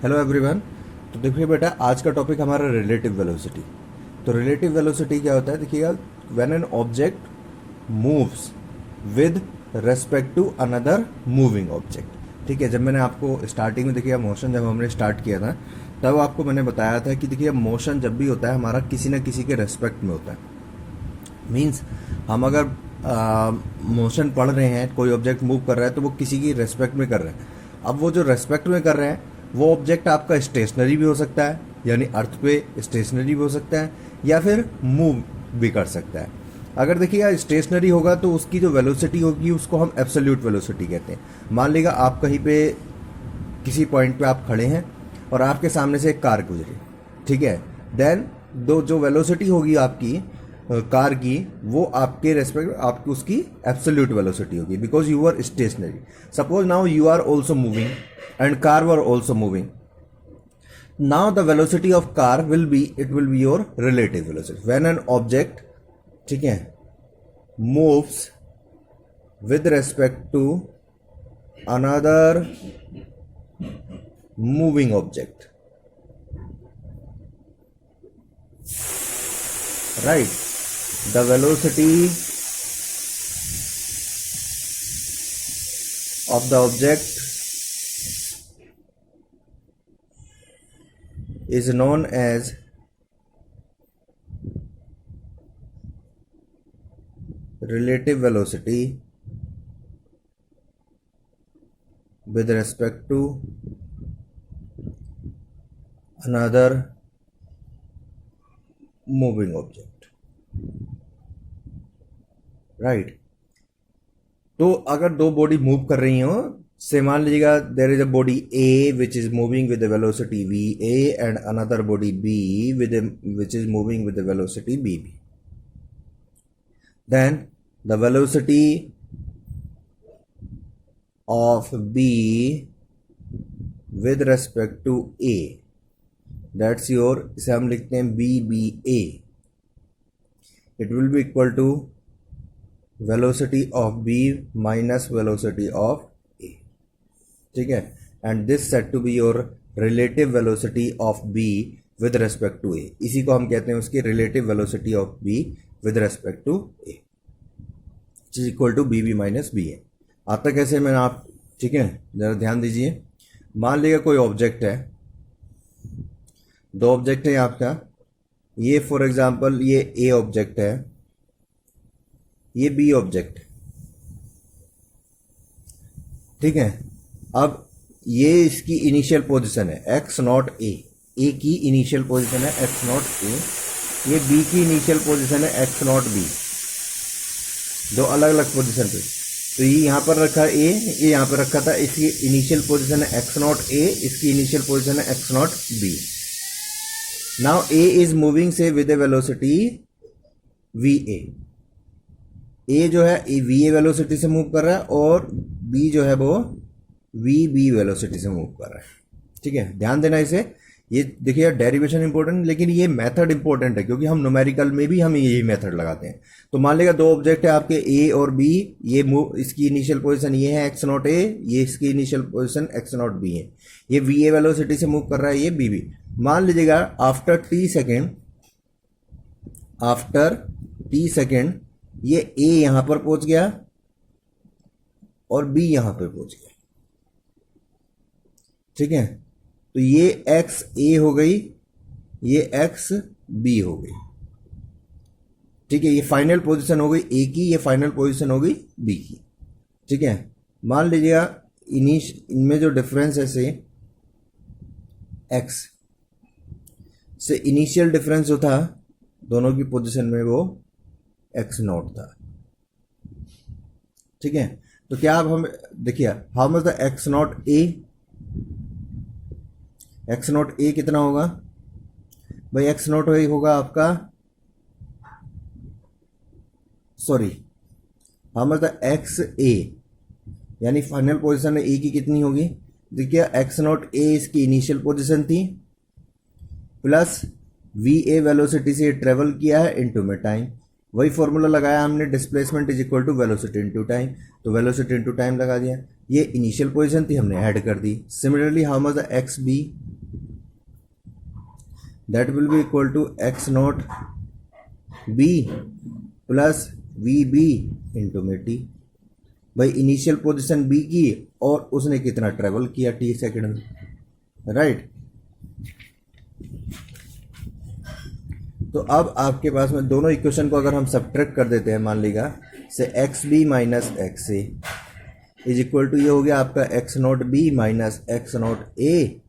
Hello everyone. तो देखिए बेटा, आज का टॉपिक हमारा रिलेटिव वेलोसिटी। तो रिलेटिव वेलोसिटी क्या होता है, देखिएगा, when an object moves with respect to another moving object. ठीक है, जब मैंने आपको स्टार्टिंग में देखिएगा मोशन जब हमने स्टार्ट किया था तब आपको मैंने बताया था कि देखिए मोशन जब भी होता है हमारा किसी न किसी के रेस्पेक्ट में होता है। मीन्स हम अगर मोशन पढ़ रहे हैं, कोई ऑब्जेक्ट मूव कर रहा है तो वो किसी की रेस्पेक्ट में कर रहे हैं। अब वो जो रेस्पेक्ट में कर रहे हैं वो ऑब्जेक्ट आपका स्टेशनरी भी हो सकता है, यानी अर्थ पे स्टेशनरी भी हो सकता है, या फिर मूव भी कर सकता है। अगर देखिएगा स्टेशनरी होगा तो उसकी जो वेलोसिटी होगी उसको हम एब्सोल्यूट वेलोसिटी कहते हैं। मान लीजिएगा आप कहीं पे किसी पॉइंट पे आप खड़े हैं और आपके सामने से एक कार गुजरी, ठीक है, देन दो जो वेलोसिटी होगी आपकी कार की, वो आपके रेस्पेक्ट आपकी उसकी एब्सोल्यूट वेलोसिटी होगी, because you are stationary. Suppose now you are also moving and car were also moving. Now the velocity of car will be your relative velocity when an object, ठीक है, moves with respect to another moving object, right? The velocity of the object is known as relative velocity with respect to another moving object, right? तो अगर दो body move कर रही हो, से मान लीजिएगा there is a body A which is moving with velocity V A and another body B which is moving with velocity B B, then the velocity of B with respect to A, that's your, इसे हम लिखते हैं BBA, it will be equal to velocity of B minus velocity of A, ठीक है, and this said to be your relative velocity of B with respect to A। इसी को हम कहते हैं उसकी relative velocity of B with respect to A, which is equal to BB minus BA। आता कैसे मैं आप, ठीक है, जरा ध्यान दीजिए। मान लीजिए कोई ऑब्जेक्ट है, दो ऑब्जेक्ट है आपका, ये फॉर एग्जांपल ये ए ऑब्जेक्ट है, ये बी ऑब्जेक्ट है, ठीक है। अब ये इसकी इनिशियल पोजीशन है एक्स नॉट ए, ए की इनिशियल पोजीशन है एक्स नॉट ए, ये बी की इनिशियल पोजीशन है एक्स नॉट बी, दो अलग अलग पोजीशन पे। तो ये यहाँ पर रखा है ए, ये यहाँ पर रखा था, इसकी इनिशियल पोजीशन है एक्स नॉट ए, इसकी इनिशियल पोजीशन है X naught B. Now A is moving से with a velocity V A जो है वी ए वेलोसिटी से मूव कर रहा है और बी जो है वो वी बी वेलोसिटी से मूव कर रहा है, ठीक है। ध्यान देना इसे, ये देखिए डेरिवेशन इंपॉर्टेंट, लेकिन ये मेथड इंपॉर्टेंट है क्योंकि हम न्यूमेरिकल में भी हम यही मेथड लगाते हैं। तो मान लेगा दो ऑब्जेक्ट है आपके ए और बी, ये मूव, इसकी इनिशियल पोजीशन ये है एक्स नॉट ए, ये इसकी initial position x naught B है, ये वी ए वेलोसिटी से मूव कर रहा है, ये बी बी। मान लीजिएगा आफ्टर टी सेकेंड ये ए यहां पर पहुंच गया और बी यहां पर पहुंच गया, ठीक है। तो ये एक्स ए हो गई, ये एक्स बी हो गई, ठीक है। ये फाइनल पोजीशन हो गई ए की, ये फाइनल पोजीशन हो गई बी की, ठीक है। मान लीजिएगा इनमें जो डिफरेंस है से एक्स से इनिशियल डिफरेंस जो था दोनों की पोजीशन में वो एक्स नॉट था, ठीक है। तो क्या अब हम देखिए how much the X naught A, X naught A कितना होगा भाई, एक्स नॉट होगा आपका, sorry, how much the X A, यानी फाइनल पोजीशन में ए की कितनी होगी, देखिए एक्स नॉट ए इसकी इनिशियल पोजीशन थी, प्लस वी ए वेलोसिटी से ट्रेवल किया है इनटू में टाइम, वही फॉर्मूला लगाया हमने, displacement is equal to velocity into time, तो वेलोसिटी इनटू टाइम लगा दिया। ये इनिशियल पोजीशन थी, हमने ऐड कर दी। Similarly how much the X B, that will be equal to X naught B plus V B into में T. भाई इनिशियल पोजीशन बी की और उसने कितना ट्रेवल किया टी सेकेंड में, राइट। तो अब आपके पास में दोनों इक्वेशन को अगर हम सब्ट्रैक्ट कर देते हैं, मान लीजिए से X B minus X A is equal to ये हो गया आपका X naught B minus X naught A,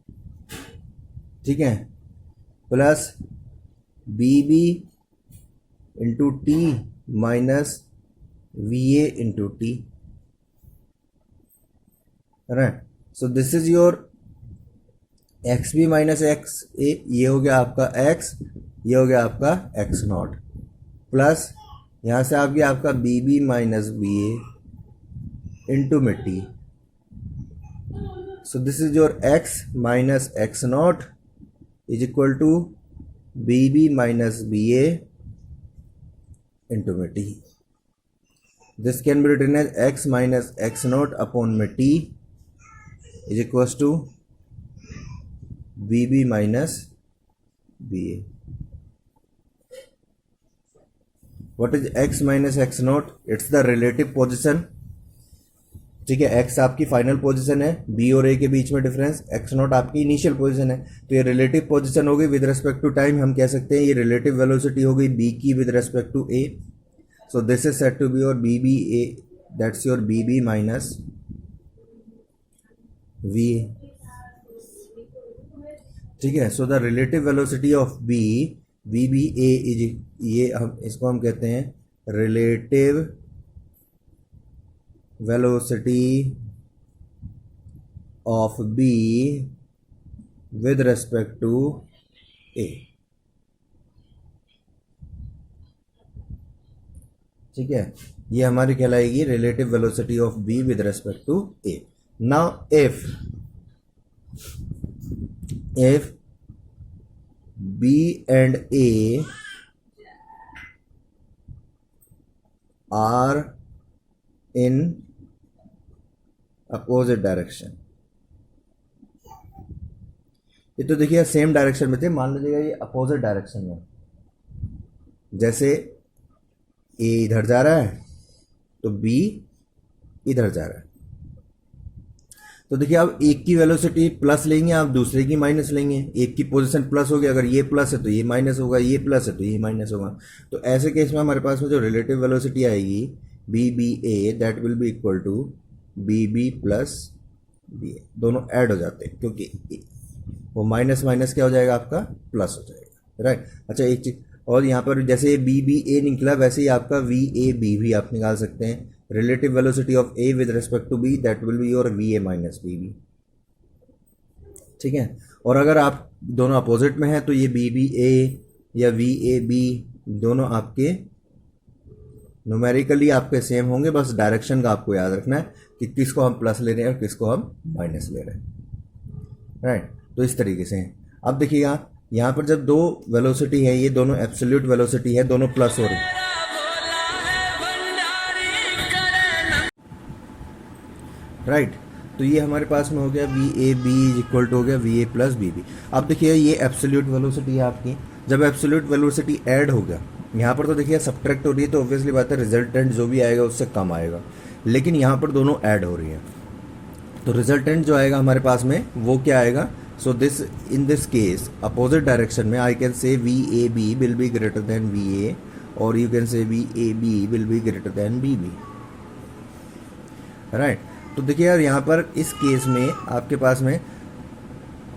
ठीक है, plus B B into T minus V A into T, right. So this is your X B minus X A, ये हो गया आपका एक्स, ये हो गया आपका एक्स नॉट, प्लस यहाँ से आ गया आपका B B minus B A into में T. So this is your X minus X naught is equal to B B minus B A into में T. This can be written as X minus X naught upon में T is equals to B B minus B A. What is x minus X naught? It's the relative position, ठीक है। x आपकी final position है, b और a के बीच में difference, x not आपकी initial position है। तो ये रिलेटिव पोजीशन हो गई विद रेस्पेक्ट टू टाइम, हम कह सकते हैं ये रिलेटिव वेलोसिटी हो गई b की with respect to a। So this is set to be your B B A, that's your B B minus v, ठीक है। So the relative velocity of b V B A is, ये हम इसको हम कहते हैं relative velocity of B with respect to A, ठीक है। ये हमारी कहलाएगी relative velocity of B with respect to A. Now if B and A are in opposite direction, ये तो देखिए सेम डायरेक्शन में थे, मान लीजिएगा ये अपोजिट डायरेक्शन में, जैसे A इधर जा रहा है तो B इधर जा रहा है। तो देखिए आप एक की वेलोसिटी प्लस लेंगे, आप दूसरे की माइनस लेंगे। एक की पोजीशन प्लस हो गया, अगर ये प्लस है तो ये माइनस होगा, ये प्लस है तो ये माइनस होगा। तो ऐसे केस में हमारे पास में जो रिलेटिव वेलोसिटी आएगी B B A, that will be equal to B B plus B A, दोनों ऐड हो जाते हैं क्योंकि वो माइनस माइनस क्या हो जाएगा आपका प्लस हो जाएगा, राइट। अच्छा एक चीज और, यहाँ पर जैसे बी बी ए निकला वैसे ही आपका वी ए बी भी आप निकाल सकते हैं। Relative velocity of A with respect to B, that will be your V A minus B B, ठीक है। और अगर आप दोनों अपोजिट में हैं तो ये बी बी ए या वी ए बी दोनों आपके न्यूमेरिकली आपके सेम होंगे, बस डायरेक्शन का आपको याद रखना है कि किसको हम प्लस ले रहे हैं और किसको हम माइनस ले रहे हैं, राइट। तो इस तरीके से अब देखिएगा यहाँ पर जब दो वेलोसिटी है, ये दोनों एब्सोल्यूट वेलोसिटी है, दोनों प्लस हो रही है, राइट। तो ये हमारे पास में हो गया V A B is equal to हो गया V A plus B B. अब देखिए ये एब्सोल्यूट वेलोसिटी है आपकी, जब एब्सोल्यूट वेलोसिटी ऐड हो गया यहाँ पर तो देखिए सब्ट्रैक्ट हो रही है, तो ऑब्वियसली बात है रिजल्टेंट जो भी आएगा उससे कम आएगा, लेकिन यहाँ पर दोनों ऐड हो रही है तो रिजल्टेंट जो आएगा हमारे पास में वो क्या आएगा। So this in this case opposite direction में I can say V A B will be greater than V A, और you can say V A B will be greater than B B, right. तो देखिए यार यहाँ पर इस case में आपके पास में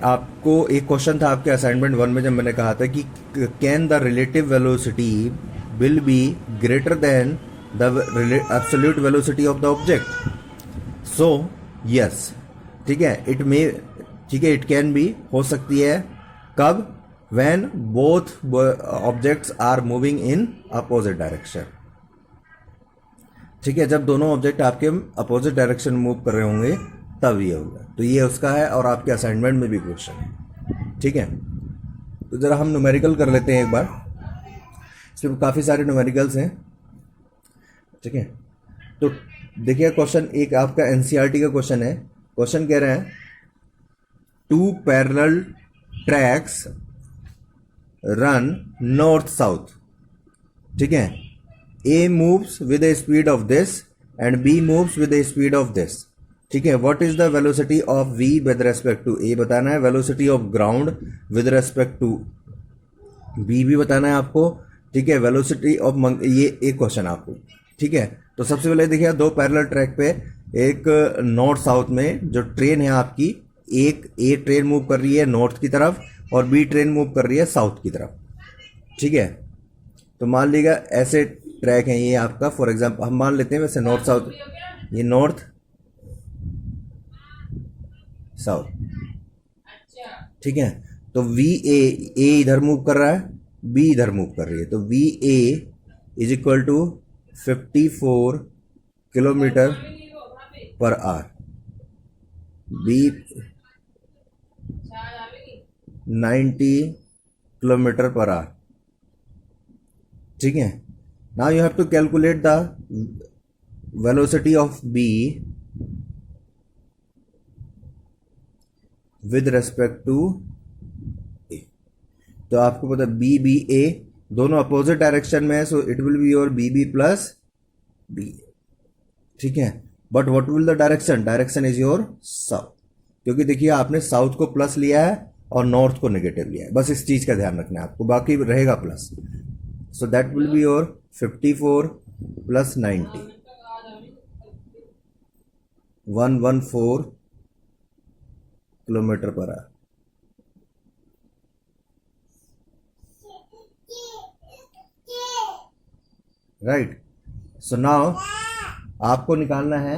आपको एक क्वेश्चन था आपके असाइनमेंट 1 में, जब मैंने कहा था कि can the relative velocity will be greater then the absolute velocity of the object. So yes, ठीक है, इट मे, ठीक है, इट कैन बी, हो सकती है कब, when both objects are moving in opposite direction, ठीक है। जब दोनों ऑब्जेक्ट आपके अपोजिट डायरेक्शन मूव कर रहे होंगे तब ये होगा। तो ये उसका है और आपके असाइनमेंट में भी क्वेश्चन है, ठीक है। तो जरा हम न्यूमेरिकल कर लेते हैं एक बार, इसमें काफ़ी सारे न्यूमेरिकल्स हैं, ठीक है। तो देखिए क्वेश्चन एक आपका एनसीईआरटी का क्वेश्चन है। क्वेश्चन कह रहे हैं two parallel tracks run north south, ठीक है। A moves with a speed of this and B moves with a speed of this, ठीक है। What is the velocity of V with respect to A बताना है, velocity of ground with respect to B भी बताना है आपको, ठीक है। वेलोसिटी ऑफ ये एक क्वेश्चन आपको, ठीक है। तो सबसे पहले देखिए दो पैरेलल ट्रैक पे एक नॉर्थ साउथ में जो ट्रेन है आपकी, एक ए ट्रेन मूव कर रही है नॉर्थ की तरफ और बी ट्रेन मूव कर रही है साउथ की तरफ, ठीक है। तो मान लीजिएगा ऐसे ट्रैक हैं ये आपका, फॉर एग्जांपल हम मान लेते हैं वैसे नॉर्थ साउथ, ये नॉर्थ साउथ, ठीक है। तो वी ए इधर मूव कर रहा है, बी इधर मूव कर रही है, तो V A is equal to 54 kilometre per hour, B 90 kilometre per hour, ठीक है। Now you have to calculate the velocity of B with respect to A. तो आपको पता बी बी ए दोनों अपोजिट डायरेक्शन में है, so it will be your B B plus B, ठीक है। But what will the direction, direction is your south, क्योंकि देखिए आपने साउथ को प्लस लिया है और नॉर्थ को नेगेटिव लिया है, बस इस चीज का ध्यान रखना है आपको, बाकी रहेगा plus. So that will be your 54 plus 90, 114 kilometre per hour, right. So now आपको निकालना है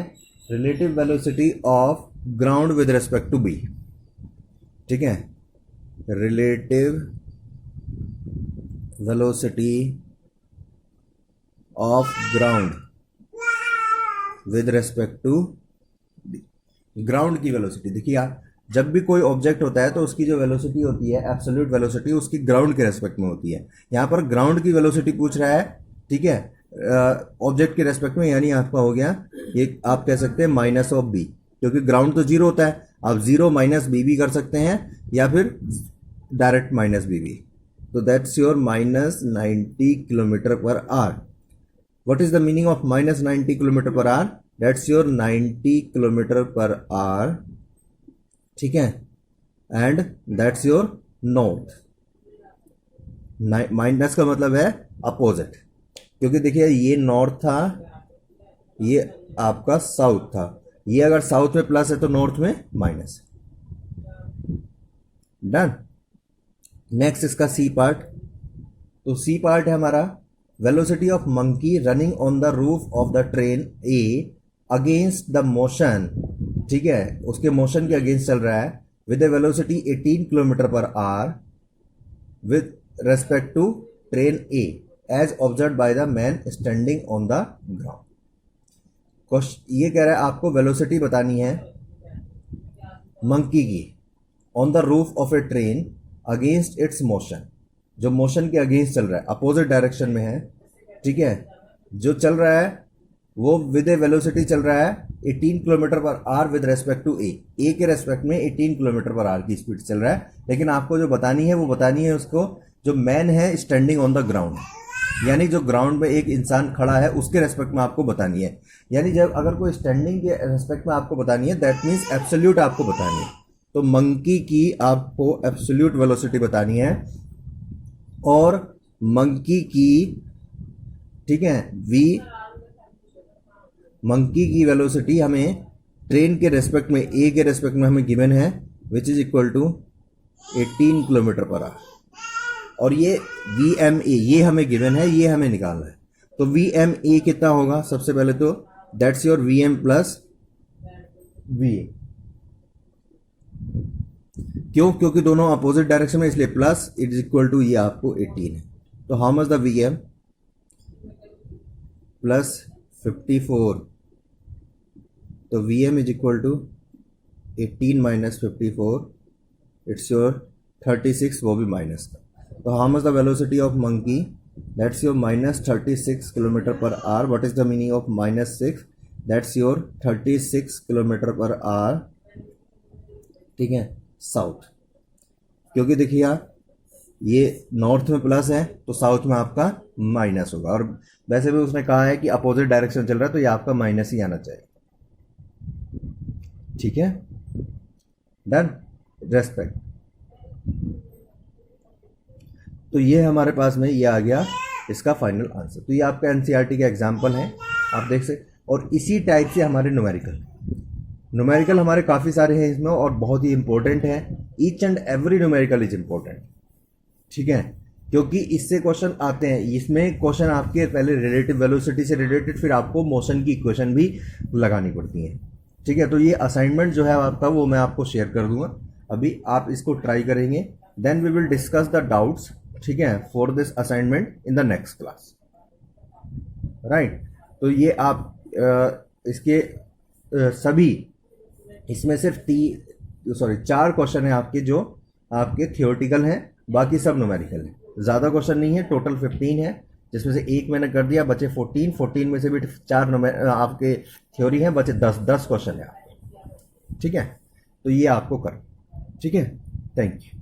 relative velocity of ground with respect to B, ठीक है। Relative velocity of ground with respect to B. Ground की वेलोसिटी देखिए आप, जब भी कोई ऑब्जेक्ट होता है तो उसकी जो वेलोसिटी होती है एब्सोल्यूट वेलोसिटी उसकी ग्राउंड के रेस्पेक्ट में होती है। यहाँ पर ग्राउंड की वेलोसिटी पूछ रहा है, ठीक है, ऑब्जेक्ट के रेस्पेक्ट में, यानी आपका हो गया ये आप कह सकते हैं माइनस ऑफ बी, क्योंकि ग्राउंड तो जीरो होता है। आप जीरो माइनस बी भी कर सकते हैं या फिर डायरेक्ट माइनस बी भी। तो that's your minus 90 kilometre per hour. What is the meaning of minus 90 kilometre per our? That's your 90 kilometre per hour, ठीक है, and that's your north. Minus का मतलब है अपोजिट, क्योंकि देखिए ये नॉर्थ था, ये आपका साउथ था, ये अगर साउथ में प्लस है तो नॉर्थ में माइनस। डन। नेक्स्ट इसका सी पार्ट। तो सी पार्ट है हमारा velocity of monkey running on the roof of the train A against the motion, ठीक है, उसके मोशन के अगेंस्ट चल रहा है with a velocity 18 kilometre per hour with respect to train A as observe by the man standing on the ground. ये कह रहा है आपको वेलोसिटी बतानी है मंकी की on the roof of A train against it's motion, जो motion के अगेंस्ट चल रहा है, अपोजिट डायरेक्शन में है, ठीक है। जो चल रहा है वो विद ए वेलोसिटी चल रहा है 18 kilometre per hour with respect to A के रेस्पेक्ट में 18 किलोमीटर पर आवर की स्पीड चल रहा है। लेकिन आपको जो बतानी है वो बतानी है उसको जो मैन है स्टैंडिंग ऑन द ग्राउंड, यानी जो ग्राउंड में एक इंसान खड़ा है उसके रेस्पेक्ट में आपको बतानी है। यानी जब अगर कोई स्टैंडिंग के रेस्पेक्ट में आपको बतानी है दैट मीन्स एब्सोल्यूट आपको बतानी है। तो मंकी की आपको एब्सोल्यूट वेलोसिटी बतानी है और मंकी की, ठीक है, मंकी की वेलोसिटी हमें ट्रेन के रेस्पेक्ट में ए के रेस्पेक्ट में हमें गिवन है which is equal to 18 kilometre per hour, और ये VMA ये हमें गिवन है, ये हमें निकालना है। तो VMA कितना होगा? सबसे पहले तो that's your VM plus VA। क्यों? क्योंकि दोनों अपोजिट डायरेक्शन में, इसलिए plus it is equal to ये आपको 18 है। तो how much the VM plus 54, तो VM is equal to 18 minus 54, it's your 36, वो भी माइनस का। तो how much the velocity of monkey? That's your minus 36 kilometre per hour. What is the meaning of minus 6? That's your 36 kilometre per hour, ठीक है, south. क्योंकि देखिए आप, ये नॉर्थ में प्लस है तो साउथ में आपका माइनस होगा, और वैसे भी उसने कहा है कि अपोजिट डायरेक्शन चल रहा है तो ये आपका माइनस ही आना चाहिए, ठीक है, डन, रेस्पेक्ट। तो ये हमारे पास में ये आ गया इसका फाइनल आंसर। तो ये आपका एनसीईआरटी का एग्जाम्पल है, आप देख सकते। और इसी टाइप से हमारे न्यूमेरिकल हमारे काफ़ी सारे हैं इसमें और बहुत ही इंपॉर्टेंट है। Each and every numerical is important, ठीक है, क्योंकि इससे क्वेश्चन आते हैं। इसमें क्वेश्चन आपके पहले रिलेटिव वेलोसिटी से रिलेटेड, फिर आपको मोशन की इक्वेशन भी लगानी पड़ती है, ठीक है। तो ये असाइनमेंट जो है आपका वो मैं आपको शेयर कर दूंगा, अभी आप इसको ट्राई करेंगे, then we will discuss the doubts, ठीक है, for this assignment in the next class, right. तो ये आप इसके सभी, इसमें सिर्फ 4 क्वेश्चन है आपके जो आपके थियोरटिकल हैं, बाकी सब न्यूमेरिकल है। ज़्यादा क्वेश्चन नहीं है, टोटल 15 है, जिसमें से एक मैंने कर दिया, बचे 14 में से भी 4 आपके थ्योरी हैं, बचे 10 क्वेश्चन है आपके, ठीक है। तो ये आपको कर, ठीक है, थैंक यू।